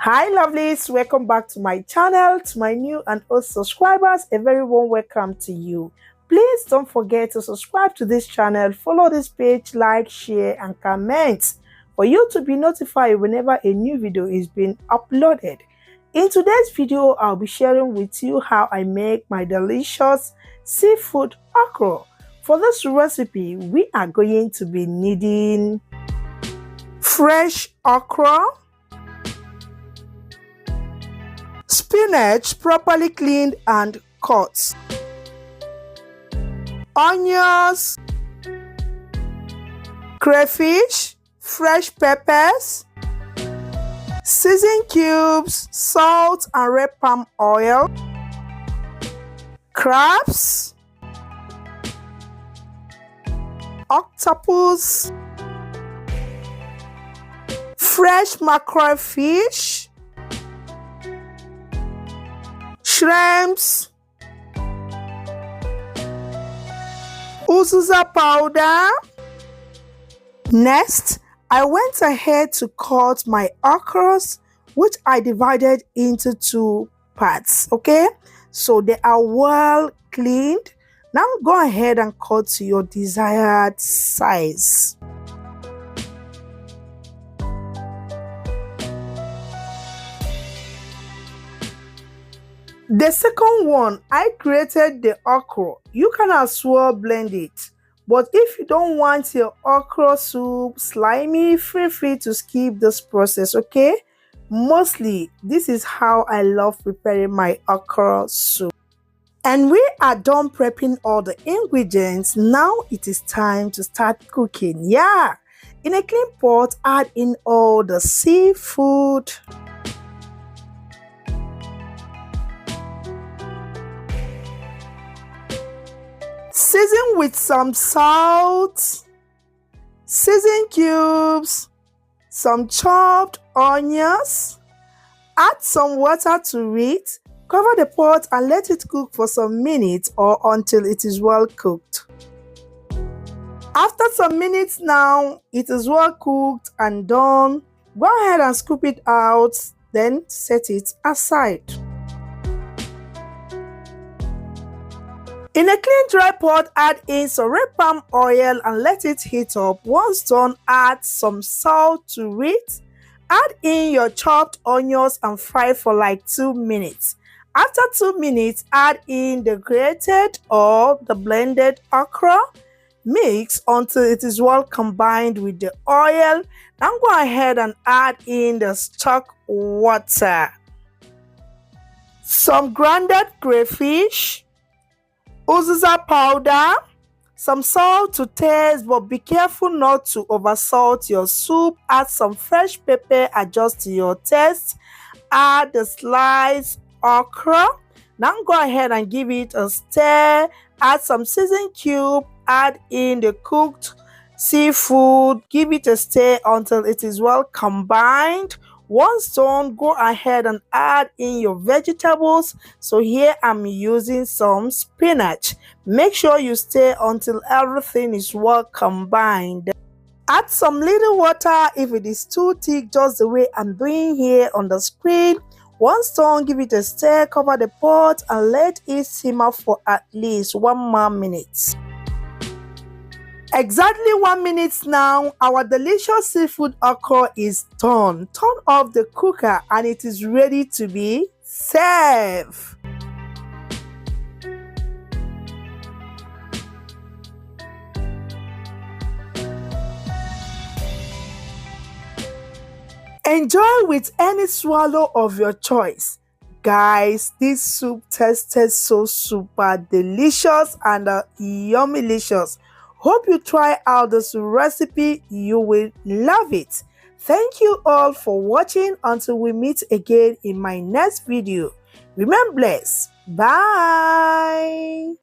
Hi lovelies, welcome back to my channel. To my new and old subscribers, a very warm welcome to you. Please don't forget to subscribe to this channel, follow this page, like, share and comment for you to be notified whenever a new video is being uploaded. In today's video, I'll be sharing with you how I make my delicious seafood okra. For this recipe, we are going to be needing fresh okra, spinach properly cleaned and cut, onions, crayfish, fresh peppers, seasoning cubes, salt and red palm oil, crabs, octopus, fresh mackerel fish, shrimps, uziza powder. Next, I went ahead to cut my okras, which I divided into two parts. Okay, so they are well cleaned. Now go ahead and cut to your desired size. The second one, I created the okra. You can as well blend it. But if you don't want your okra soup slimy, feel free to skip this process, okay? Mostly, this is how I love preparing my okra soup. And we are done prepping all the ingredients. Now it is time to start cooking. Yeah! In a clean pot, add in all the seafood. Season with some salt, season cubes, some chopped onions, add some water to it, cover the pot and let it cook for some minutes or until it is well cooked. After some minutes now, it is well cooked and done. Go ahead and scoop it out, then set it aside. In a clean dry pot, add in some red palm oil and let it heat up. Once done, add some salt to it. Add in your chopped onions and fry for like 2 minutes. After 2 minutes, add in the grated or the blended okra. Mix until it is well combined with the oil. Now go ahead and add in the stock water, some grounded crayfish, uziza powder, some salt to taste, but be careful not to oversalt your soup. Add some fresh pepper, adjust to your taste. Add the sliced okra. Now go ahead and give it a stir. Add some seasoning cube. Add in the cooked seafood. Give it a stir until it is well combined. Once done, go ahead and add in your vegetables. So here I'm using some spinach. Make sure you stir until everything is well combined. Add some little water if it is too thick, just the way I'm doing here on the screen. Once done, give it a stir, cover the pot and let it simmer for at least 1 more minute. Exactly 1 minute now, our delicious seafood okra is done. Turn off the cooker and it is ready to be served. Enjoy with any swallow of your choice. Guys, this soup tasted so super delicious and yummy-licious. Hope you try out this recipe. You will love it. Thank you all for watching. Until we meet again in my next video. Remember blessed. Bye.